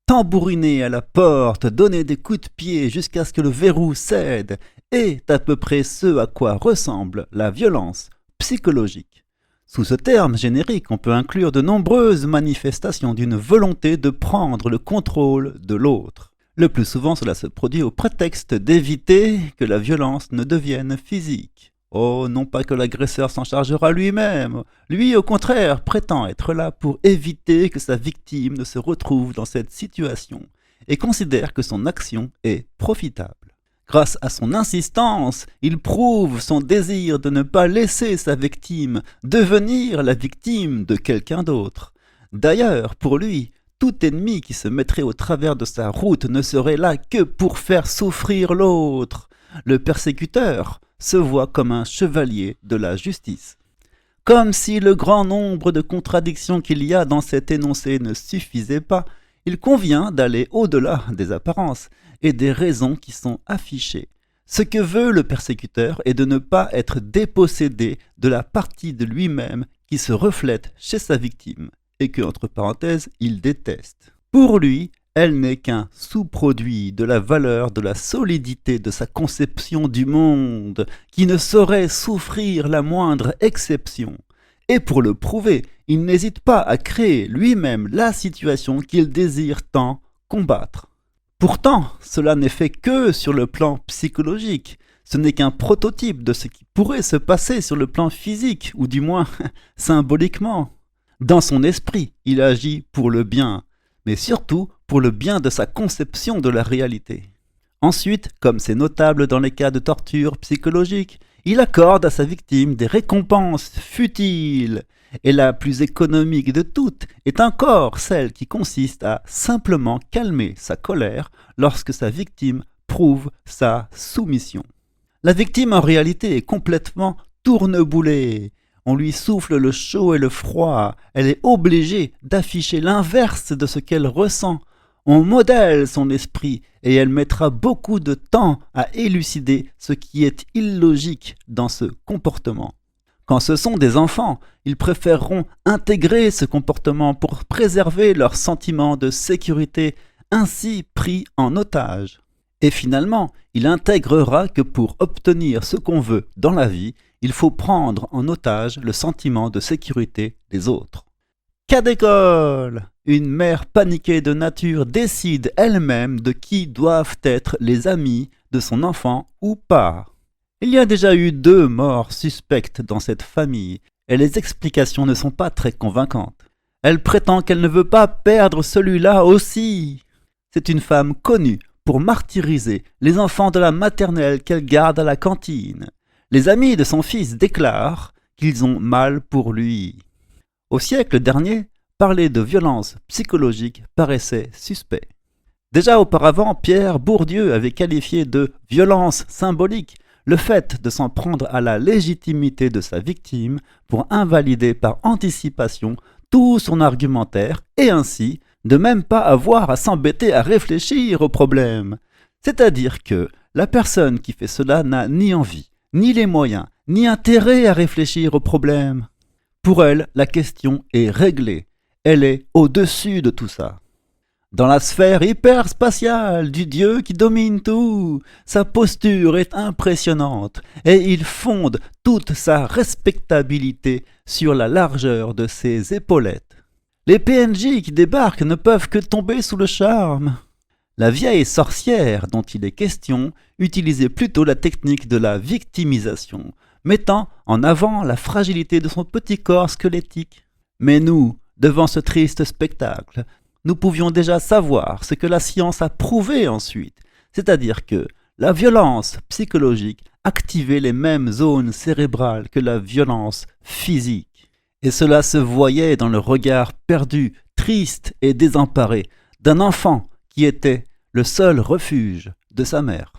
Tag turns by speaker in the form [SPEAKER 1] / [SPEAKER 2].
[SPEAKER 1] tambouriner à la porte, donner des coups de pied jusqu'à ce que le verrou cède, est à peu près ce à quoi ressemble la violence psychologique. Sous ce terme générique, on peut inclure de nombreuses manifestations d'une volonté de prendre le contrôle de l'autre. Le plus souvent, cela se produit au prétexte d'éviter que la violence ne devienne physique. Oh, non pas que l'agresseur s'en chargera lui-même. Lui, au contraire, prétend être là pour éviter que sa victime ne se retrouve dans cette situation et considère que son action est profitable. Grâce à son insistance, il prouve son désir de ne pas laisser sa victime devenir la victime de quelqu'un d'autre. D'ailleurs, pour lui, tout ennemi qui se mettrait au travers de sa route ne serait là que pour faire souffrir l'autre. Le persécuteur se voit comme un chevalier de la justice. Comme si le grand nombre de contradictions qu'il y a dans cet énoncé ne suffisait pas, il convient d'aller au-delà des apparences et des raisons qui sont affichées. Ce que veut le persécuteur est de ne pas être dépossédé de la partie de lui-même qui se reflète chez sa victime et que, entre parenthèses, il déteste. Pour lui, elle n'est qu'un sous-produit de la valeur, de la solidité de sa conception du monde, qui ne saurait souffrir la moindre exception. Et pour le prouver, il n'hésite pas à créer lui-même la situation qu'il désire tant combattre. Pourtant, cela n'est fait que sur le plan psychologique. Ce n'est qu'un prototype de ce qui pourrait se passer sur le plan physique, ou du moins symboliquement. Dans son esprit, il agit pour le bien, mais surtout pour le bien de sa conception de la réalité. Ensuite, comme c'est notable dans les cas de torture psychologique, il accorde à sa victime des récompenses futiles, et la plus économique de toutes est encore celle qui consiste à simplement calmer sa colère lorsque sa victime prouve sa soumission. La victime en réalité est complètement tourneboulée. On lui souffle le chaud et le froid, elle est obligée d'afficher l'inverse de ce qu'elle ressent. On modèle son esprit et elle mettra beaucoup de temps à élucider ce qui est illogique dans ce comportement. Quand ce sont des enfants, ils préféreront intégrer ce comportement pour préserver leur sentiment de sécurité, ainsi pris en otage. Et finalement, il intégrera que pour obtenir ce qu'on veut dans la vie, il faut prendre en otage le sentiment de sécurité des autres. Cas d'école! Une mère paniquée de nature décide elle-même de qui doivent être les amis de son enfant ou pas. Il y a déjà eu 2 morts suspectes dans cette famille, et les explications ne sont pas très convaincantes. Elle prétend qu'elle ne veut pas perdre celui-là aussi. C'est une femme connue pour martyriser les enfants de la maternelle qu'elle garde à la cantine. Les amis de son fils déclarent qu'ils ont mal pour lui. Au siècle dernier, parler de violence psychologique paraissait suspect. Déjà auparavant, Pierre Bourdieu avait qualifié de violence symbolique le fait de s'en prendre à la légitimité de sa victime pour invalider par anticipation tout son argumentaire et ainsi de même pas avoir à s'embêter à réfléchir au problème. C'est-à-dire que la personne qui fait cela n'a ni envie, ni les moyens, ni intérêt à réfléchir au problème. Pour elle, la question est réglée. Elle est au-dessus de tout ça. Dans la sphère hyperspatiale du Dieu qui domine tout, sa posture est impressionnante et il fonde toute sa respectabilité sur la largeur de ses épaulettes. Les PNJ qui débarquent ne peuvent que tomber sous le charme. La vieille sorcière dont il est question utilisait plutôt la technique de la victimisation, mettant en avant la fragilité de son petit corps squelettique. Mais nous, devant ce triste spectacle, nous pouvions déjà savoir ce que la science a prouvé ensuite, c'est-à-dire que la violence psychologique activait les mêmes zones cérébrales que la violence physique. Et cela se voyait dans le regard perdu, triste et désemparé d'un enfant qui était le seul refuge de sa mère.